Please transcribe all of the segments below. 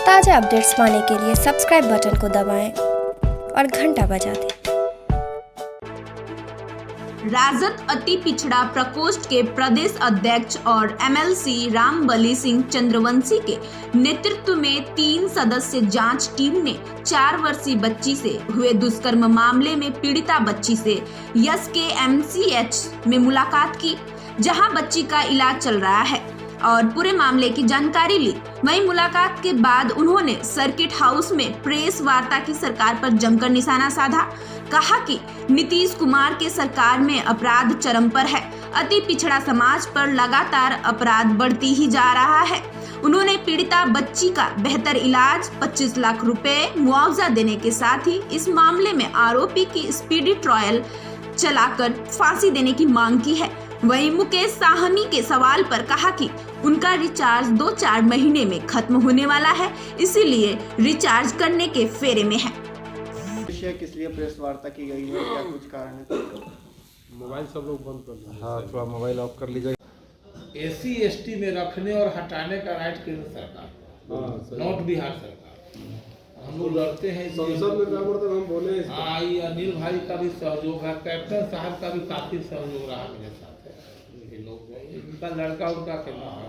ताज़ा अपडेट्स पाने के लिए सब्सक्राइब बटन को दबाएं और घंटा बजा दें। राजद अति पिछड़ा प्रकोष्ठ के प्रदेश अध्यक्ष और एमएलसी रामबली सिंह चंद्रवंशी के नेतृत्व में 3 सदस्य जांच टीम ने 4 वर्षीय बच्ची से हुए दुष्कर्म मामले में पीड़िता बच्ची से SKMCH में मुलाकात की, जहां बच्ची का इलाज चल रहा है और पूरे मामले की जानकारी ली। वहीं मुलाकात के बाद उन्होंने सर्किट हाउस में प्रेस वार्ता की सरकार पर जमकर निशाना साधा। कहा कि नीतीश कुमार के सरकार में अपराध चरम पर है, अति पिछड़ा समाज पर लगातार अपराध बढ़ती ही जा रहा है। उन्होंने पीड़िता बच्ची का बेहतर इलाज, 25 लाख रुपए मुआवजा देने के साथ ही इस मामले में आरोपी की स्पीडी ट्रायल चलाकर फांसी देने की मांग की है। वहीं मुकेश साहनी के सवाल पर कहा कि उनका रिचार्ज 2-4 महीने में खत्म होने वाला है, इसीलिए रिचार्ज करने के फेरे में है। किस लिए प्रेस वार्ता की गई है, क्या कुछ कारण है? मोबाइल सब लोग बंद कर लीजिए। हाँ, थोड़ा मोबाइल ऑफ कर लीजिए। SC ST में रखने और हटाने का राइट केंद्र सरकार, नॉट बिहार सरकार। हम लोग लड़ते हैं संसद में हम बोले। हाँ, ये अनिल भाई का भी सहयोग है, कैप्टन साहब का भी काफी सहयोग रहा मेरे साथ है। ये लोग इनका लड़का उनका कहना है,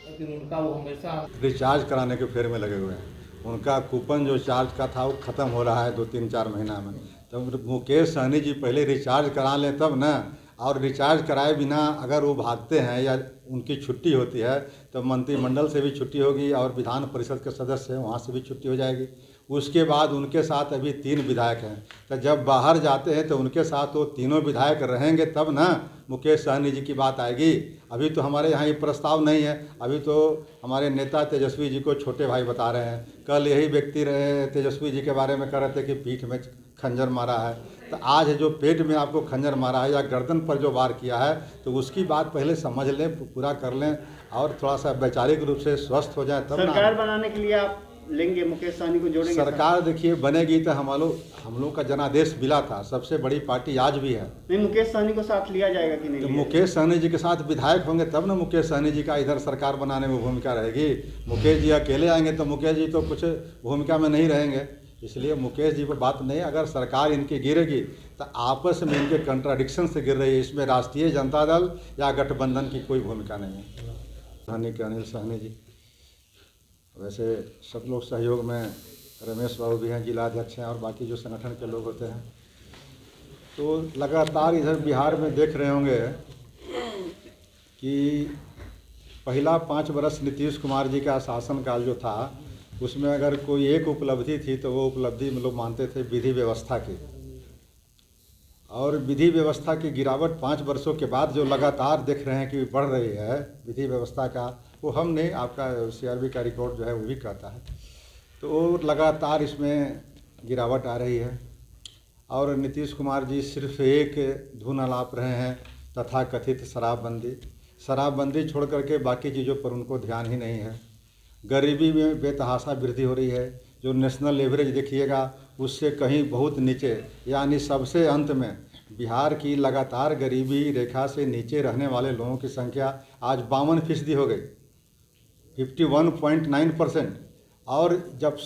लेकिन उनका वो हमेशा रिचार्ज कराने के फेर में लगे हुए हैं। उनका कूपन जो चार्ज का था वो ख़त्म हो रहा है 2-3-4 महीना में। तो मुकेश सहनी जी पहले रिचार्ज करा लें तब ना, और रिचार्ज कराए बिना अगर वो भागते हैं या उनकी छुट्टी होती है तो मंत्रिमंडल से भी छुट्टी होगी और विधान परिषद के सदस्य हैं वहाँ से भी छुट्टी हो जाएगी। उसके बाद उनके साथ अभी 3 विधायक हैं, तो जब बाहर जाते हैं तो उनके साथ वो तीनों विधायक रहेंगे तब ना मुकेश सहनी जी की बात आएगी। अभी तो हमारे यहाँ ये प्रस्ताव नहीं है। अभी तो हमारे नेता तेजस्वी जी को छोटे भाई बता रहे हैं। कल यही व्यक्ति रहे तेजस्वी जी के बारे में कह रहे थे कि पीठ में खंजर मारा है, तो आज जो पेट में आपको खंजर मारा है या गर्दन पर जो वार किया है तो उसकी बात पहले समझ लें, पूरा कर लें और थोड़ा सा वैचारिक रूप से स्वस्थ हो जाए तब सरकार बनाने के लिए आप लेंगे, मुकेश सहनी को जोड़ेंगे? सरकार देखिए बनेगी तो हम लोग का जनादेश मिला था, सबसे बड़ी पार्टी आज भी है। नहीं, मुकेश सहनी को साथ लिया जाएगा कि नहीं? तो मुकेश सहनी जी के साथ विधायक होंगे तब ना मुकेश सहनी जी का इधर सरकार बनाने में भूमिका रहेगी। मुकेश जी अकेले आएंगे तो मुकेश जी तो कुछ भूमिका में नहीं रहेंगे, इसलिए मुकेश जी को बात नहीं। अगर सरकार इनकी गिरेगी तो आपस में इनके कंट्राडिक्शन से गिर रही है, इसमें राष्ट्रीय जनता दल या गठबंधन की कोई भूमिका नहीं है। सहनी के अनिल सहनी जी, वैसे सब लोग सहयोग में, रमेश बाबू भी हैं, जिला अध्यक्ष हैं और बाकी जो संगठन के लोग होते हैं। तो लगातार इधर बिहार में देख रहे होंगे कि पहला 5 वर्ष नीतीश कुमार जी का शासनकाल जो था उसमें अगर कोई एक उपलब्धि थी तो वो उपलब्धि हम लोग मानते थे विधि व्यवस्था की। और विधि व्यवस्था की गिरावट 5 वर्षों के बाद जो लगातार देख रहे हैं कि बढ़ रही है विधि व्यवस्था का, वो हम नहीं, आपका CRB का रिकॉर्ड जो है वो भी कहता है। तो वो लगातार इसमें गिरावट आ रही है और नीतीश कुमार जी सिर्फ एक धुन आलाप रहे हैं, तथाकथित शराबबंदी छोड़ करके बाकी चीज़ों पर उनको ध्यान ही नहीं है। गरीबी में बेतहाशा वृद्धि हो रही है, जो नेशनल एवरेज देखिएगा उससे कहीं बहुत नीचे, यानी सबसे अंत में बिहार की लगातार गरीबी रेखा से नीचे रहने वाले लोगों की संख्या आज 52% हो गई, 51.9%। और जब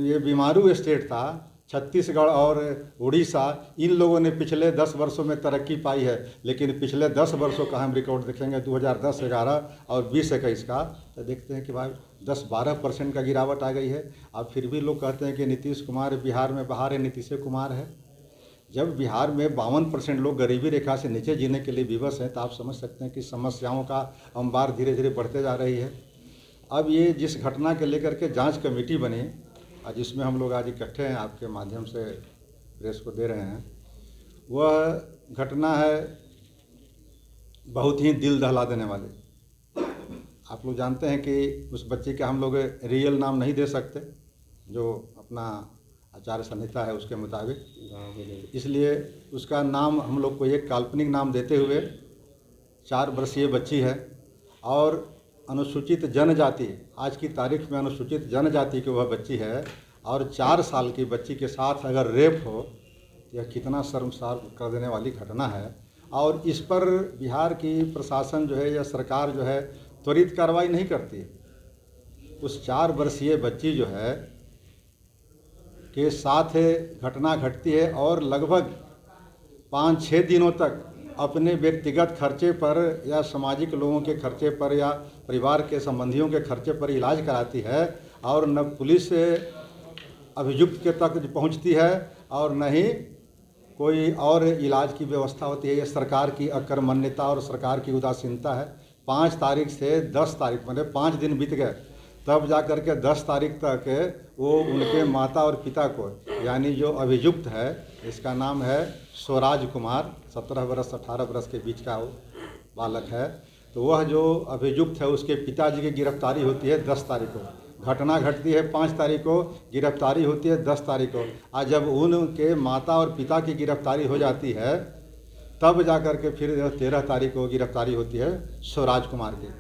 ये बीमारू स्टेट था छत्तीसगढ़ और उड़ीसा, इन लोगों ने पिछले 10 वर्षों में तरक्की पाई है, लेकिन पिछले 10 वर्षों का हम रिकॉर्ड देखेंगे 2010-11 और 20-21 का, तो देखते हैं कि भाई 10-12% का गिरावट आ गई है। अब फिर भी लोग कहते हैं कि नीतीश कुमार बिहार में बहार है, नीतीश कुमार है। जब बिहार में 52% लोग गरीबी रेखा से नीचे जीने के लिए विवश हैं तो आप समझ सकते हैं कि समस्याओं का अंबार धीरे धीरे बढ़ते जा रही है। अब ये जिस घटना के लेकर के जांच कमेटी बनी और जिसमें हम लोग आज इकट्ठे हैं, आपके माध्यम से प्रेस को दे रहे हैं, वह घटना है बहुत ही दिल दहला देने वाली। आप लोग जानते हैं कि उस बच्चे का हम लोग रियल नाम नहीं दे सकते, जो अपना आचार संहिता है उसके मुताबिक, इसलिए उसका नाम हम लोग को एक काल्पनिक नाम देते हुए 4 वर्षीय बच्ची है और अनुसूचित जनजाति, आज की तारीख में अनुसूचित जनजाति की वह बच्ची है और 4 साल की बच्ची के साथ अगर रेप हो, यह कितना शर्मसार कर देने वाली घटना है। और इस पर बिहार की प्रशासन जो है या सरकार जो है त्वरित कार्रवाई नहीं करती है। उस 4 वर्षीय बच्ची जो है के साथ घटना घटती है और लगभग 5-6 दिनों तक अपने व्यक्तिगत खर्चे पर या सामाजिक लोगों के खर्चे पर या परिवार के संबंधियों के खर्चे पर इलाज कराती है और न पुलिस अभियुक्त के तक पहुंचती है और न ही कोई और इलाज की व्यवस्था होती है। ये सरकार की अकर्मण्यता और सरकार की उदासीनता है। 5 तारीख से 10 तारीख मतलब 5 दिन बीत गए, तब जा कर के 10 तारीख तक वो उनके माता और पिता को, यानी जो अभियुक्त है, इसका नाम है स्वराज कुमार, 17 वर्ष 18 वर्ष के बीच का वो बालक है, तो वह जो अभियुक्त है उसके पिताजी की गिरफ्तारी होती है 10 तारीख को। घटना घटती है 5 तारीख को, गिरफ्तारी होती है 10 तारीख को। आज जब उनके माता और पिता की गिरफ्तारी हो जाती है तब जा कर के फिर 13 तारीख को गिरफ्तारी होती है स्वराज कुमार की।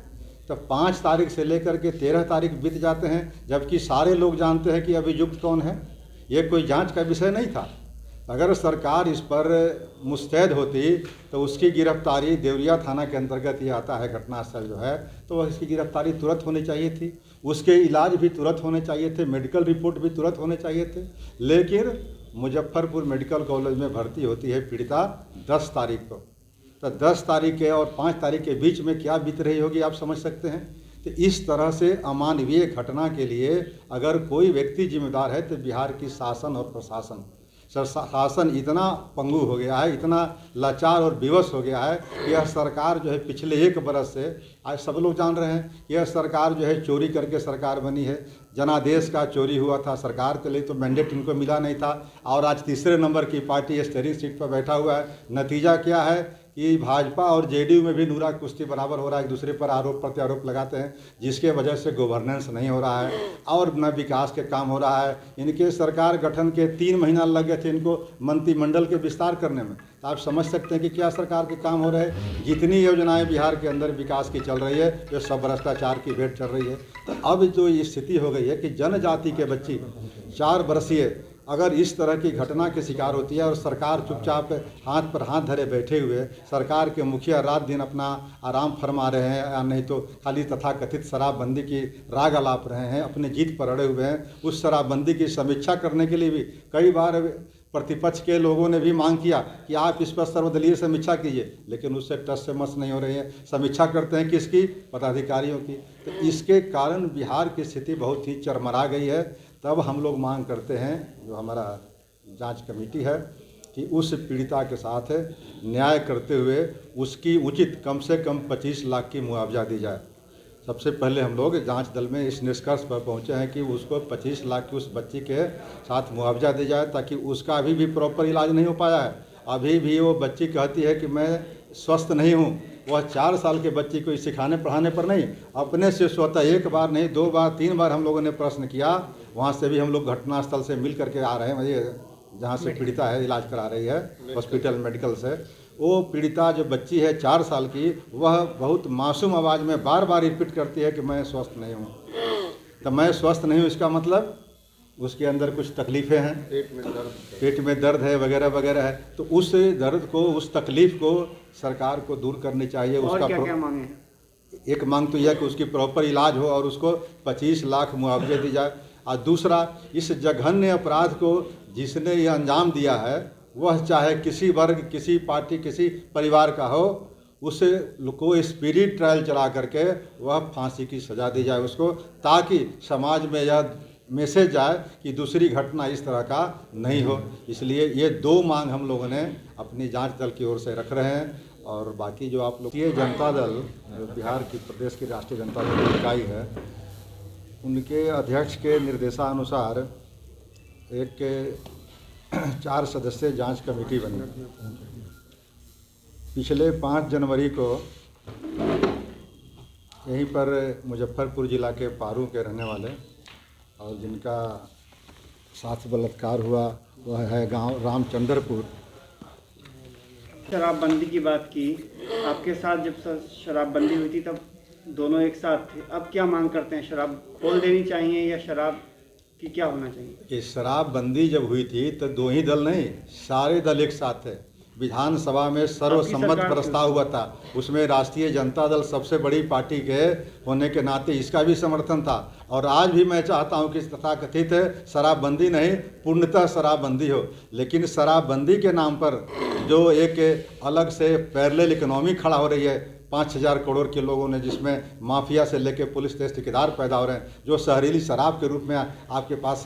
तो 5 तारीख से लेकर के 13 तारीख बीत जाते हैं, जबकि सारे लोग जानते हैं कि अभियुक्त कौन है। ये कोई जांच का विषय नहीं था। अगर सरकार इस पर मुस्तैद होती तो उसकी गिरफ्तारी देवरिया थाना के अंतर्गत ये आता है घटनास्थल जो है, तो वह इसकी गिरफ्तारी तुरंत होनी चाहिए थी, उसके इलाज भी तुरंत होने चाहिए थे, मेडिकल रिपोर्ट भी तुरंत होने चाहिए थे। लेकिन मुजफ्फरपुर मेडिकल कॉलेज में भर्ती होती है पीड़िता 10 तारीख को। तो 10 तारीख के और 5 तारीख के बीच में क्या बीत रही होगी आप समझ सकते हैं। तो इस तरह से अमानवीय घटना के लिए अगर कोई व्यक्ति जिम्मेदार है तो बिहार की शासन और प्रशासन। शासन इतना पंगु हो गया है, इतना लाचार और विवश हो गया है कि यह सरकार जो है पिछले 1 बरस से, आज सब लोग जान रहे हैं, यह सरकार जो है चोरी करके सरकार बनी है। जनादेश का चोरी हुआ था, सरकार के लिए तो मैंडेट इनको मिला नहीं था, और आज तीसरे नंबर की पार्टी स्टीयरिंग सीट पर बैठा हुआ है। नतीजा क्या है कि भाजपा और जेडीयू में भी नूरा कुश्ती बराबर हो रहा है, एक दूसरे पर आरोप प्रत्यारोप लगाते हैं, जिसके वजह से गवर्नेंस नहीं हो रहा है और न विकास के काम हो रहा है। इनके सरकार गठन के 3 महीना लग गए थे इनको मंत्रिमंडल के विस्तार करने में। तो आप समझ सकते हैं कि क्या सरकार के काम हो रहे हैं। जितनी योजनाएं बिहार के अंदर विकास की चल रही है, जो सब भ्रष्टाचार की भेंट चल रही है। तो अब जो ये स्थिति हो गई है कि जनजाति के बच्ची 4 वर्षीय अगर इस तरह की घटना के शिकार होती है और सरकार चुपचाप हाथ पर हाथ धरे बैठे हुए, सरकार के मुखिया रात दिन अपना आराम फरमा रहे हैं, या नहीं तो खाली तथाकथित शराबबंदी की राग अलाप रहे हैं, अपने जीत पर अड़े हुए हैं। उस शराबबंदी की समीक्षा करने के लिए भी कई बार प्रतिपक्ष के लोगों ने भी मांग किया कि आप इस पर सर्वदलीय समीक्षा कीजिए, लेकिन उससे टस से मस नहीं हो रही है। समीक्षा करते हैं किसकी? पदाधिकारियों की। तो इसके कारण बिहार की स्थिति बहुत ही चरमरा गई है। तब हम लोग मांग करते हैं, जो हमारा जांच कमेटी है, कि उस पीड़िता के साथ न्याय करते हुए उसकी उचित कम से कम 25 लाख की मुआवजा दी जाए। सबसे पहले हम लोग जांच दल में इस निष्कर्ष पर पहुंचे हैं कि उसको 25 लाख की उस बच्ची के साथ मुआवजा दी जाए, ताकि उसका अभी भी प्रॉपर इलाज नहीं हो पाया है। अभी भी वो बच्ची कहती है कि मैं स्वस्थ नहीं हूँ। वह 4 साल के बच्ची को सिखाने पढ़ाने पर नहीं, अपने से स्वतः 1 बार नहीं 2 बार 3 बार हम लोगों ने प्रश्न किया। वहाँ से भी हम लोग घटनास्थल से मिल करके आ रहे हैं, ये जहाँ से पीड़िता है इलाज करा रही है हॉस्पिटल मेडिकल से। वो पीड़िता जो बच्ची है 4 साल की, वह बहुत मासूम आवाज़ में बार बार रिपीट करती है कि मैं स्वस्थ नहीं हूँ। तो मैं स्वस्थ नहीं हूँ इसका मतलब उसके अंदर कुछ तकलीफ़ें हैं, पेट में दर्द है वगैरह वगैरह है। तो उस दर्द को, उस तकलीफ़ को सरकार को दूर करनी चाहिए। और उसका क्या मांगे हैं? एक मांग तो यह कि उसकी प्रॉपर इलाज हो और उसको 25 लाख मुआवजे दी जाए। और दूसरा, इस जघन्य अपराध को जिसने ये अंजाम दिया है, वह चाहे किसी वर्ग, किसी पार्टी, किसी परिवार का हो, उसे को स्पिरिट ट्रायल चला करके वह फांसी की सज़ा दी जाए उसको, ताकि समाज में यह मैसेज जाए कि दूसरी घटना इस तरह का नहीं हो। इसलिए ये 2 मांग हम लोगों ने अपनी जांच दल की ओर से रख रहे हैं। और बाकी जो आप लोग, ये जनता दल जो बिहार की प्रदेश की राष्ट्रीय जनता दल की इकाई है, उनके अध्यक्ष के निर्देशानुसार एक 4 सदस्यीय जांच कमेटी बनी। पिछले 5 जनवरी को यहीं पर मुजफ्फरपुर ज़िला के पारू के रहने वाले और जिनका साथ बलात्कार हुआ, वह है गांव रामचंद्रपुर। शराबबंदी की बात की, आपके साथ जब शराबबंदी हुई थी तब दोनों एक साथ थे। अब क्या मांग करते हैं? शराब खोल देनी चाहिए या शराब की क्या होना चाहिए? कि शराबबंदी जब हुई थी तो 2 ही दल नहीं, सारे दल एक साथ थे। विधानसभा में सर्वसम्मत सरकार प्रस्ताव हुआ था, उसमें राष्ट्रीय जनता दल सबसे बड़ी पार्टी के होने के नाते इसका भी समर्थन था। और आज भी मैं चाहता हूं कि तथाकथित शराबबंदी नहीं, पूर्णतः शराबबंदी हो। लेकिन शराबबंदी के नाम पर जो एक अलग से पैरेलल इकोनॉमी खड़ा हो रही है 5,000 करोड़ के लोगों ने, जिसमें माफिया से लेकर पुलिस से ठेकेदार पैदा हो रहे हैं, जो जहरीली शराब के रूप में आपके पास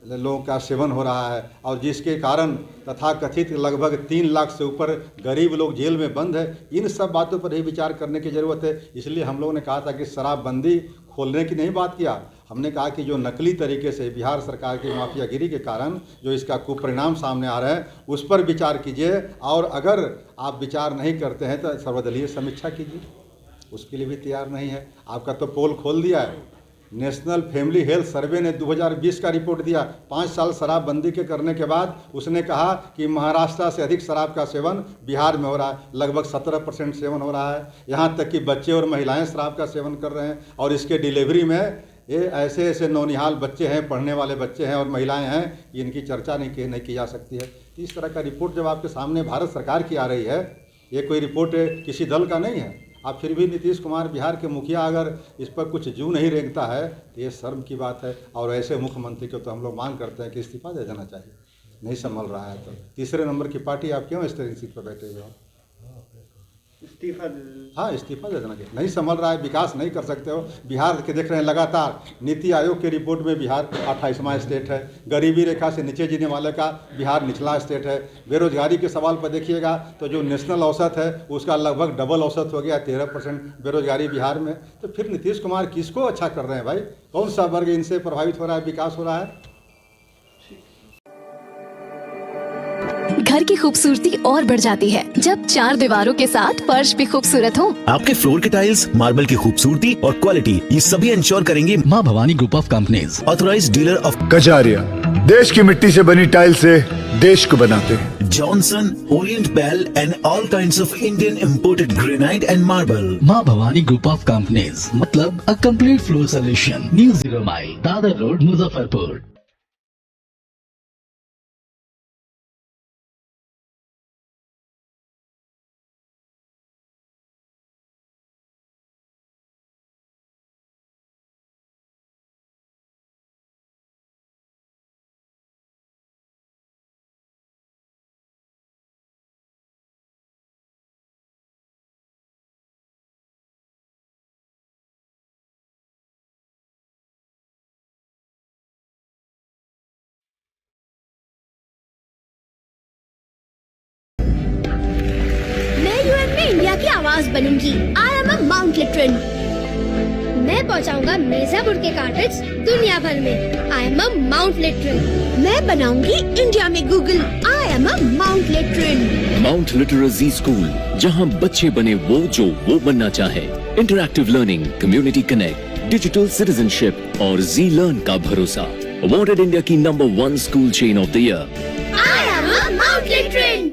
लोगों का सेवन हो रहा है, और जिसके कारण तथाकथित लगभग 3 लाख से ऊपर गरीब लोग जेल में बंद है। इन सब बातों पर ही विचार करने की ज़रूरत है। इसलिए हम लोगों ने कहा था कि शराबबंदी खोलने की नहीं बात किया, हमने कहा कि जो नकली तरीके से बिहार सरकार की माफियागिरी के कारण जो इसका कुपरिणाम सामने आ रहे हैं उस पर विचार कीजिए, और अगर आप विचार नहीं करते हैं तो सर्वदलीय समीक्षा कीजिए। उसके लिए भी तैयार नहीं है। आपका तो पोल खोल दिया है। नेशनल फैमिली हेल्थ सर्वे ने 2020 का रिपोर्ट दिया। 5 साल शराबबंदी के करने के बाद उसने कहा कि महाराष्ट्र से अधिक शराब का सेवन बिहार में हो रहा है, लगभग 17% सेवन हो रहा है। यहाँ तक कि बच्चे और महिलाएं शराब का सेवन कर रहे हैं, और इसके डिलीवरी में ये ऐसे ऐसे नौनिहाल बच्चे हैं, पढ़ने वाले बच्चे हैं और महिलाएं हैं, इनकी चर्चा नहीं की जा सकती है। इस तरह का रिपोर्ट जब आपके सामने भारत सरकार की आ रही है, ये कोई रिपोर्ट किसी दल का नहीं है, आप फिर भी नीतीश कुमार बिहार के मुखिया अगर इस पर कुछ जू नहीं रेंगता है तो ये शर्म की बात है। और ऐसे मुख्यमंत्री को तो हम लोग मांग करते हैं कि इस्तीफा दे देना चाहिए। नहीं संभल रहा है तो तीसरे नंबर की पार्टी आप क्यों इस तरह सीट पर बैठे हुए हो? इस्तीफा हाँ, इस्तीफा दे देना चाहिए। नहीं संभल रहा है, विकास नहीं कर सकते हो। बिहार के देख रहे हैं लगातार, नीति आयोग के रिपोर्ट में बिहार 28वां स्टेट है। गरीबी रेखा से नीचे जीने वाले का बिहार निचला स्टेट है। बेरोजगारी के सवाल पर देखिएगा तो जो नेशनल औसत है उसका लगभग डबल औसत हो गया, 13% बेरोजगारी बिहार में। तो फिर नीतीश कुमार किसको अच्छा कर रहे हैं भाई? कौन सा वर्ग इनसे प्रभावित हो रहा है, विकास हो रहा है? घर की खूबसूरती और बढ़ जाती है जब 4 दीवारों के साथ फर्श भी खूबसूरत हो। आपके फ्लोर के टाइल्स, मार्बल की खूबसूरती और क्वालिटी, ये सभी इंश्योर करेंगे माँ Bhavani group of companies, authorised dealer of Kajaria. देश की मिट्टी से बनी टाइल से देश को बनाते हैं। Johnson, Orient Bell and all kinds of Indian imported granite and marble. माँ भवानी ग्रुप ऑफ कंपनीज, मतलब a complete floor solution. New 0 mile, Dadar road, Muzaffarpur. India की आवाज बनूंगी। आई एम अ माउंट लिटरन। मैं पहुंचाऊंगा मिर्जापुर के कार्पेट्स दुनिया भर में। I am a Mount Literan. मैं बनाऊंगी इंडिया में Google. I am a Mount Literan. Mount Litera Zee school, जहां बच्चे बने वो बनना चाहे। Interactive learning, community connect, digital citizenship और जी लर्न का भरोसा। अवॉर्डेड इंडिया की number 1 school chain of the year. I am a Mount लिटरन।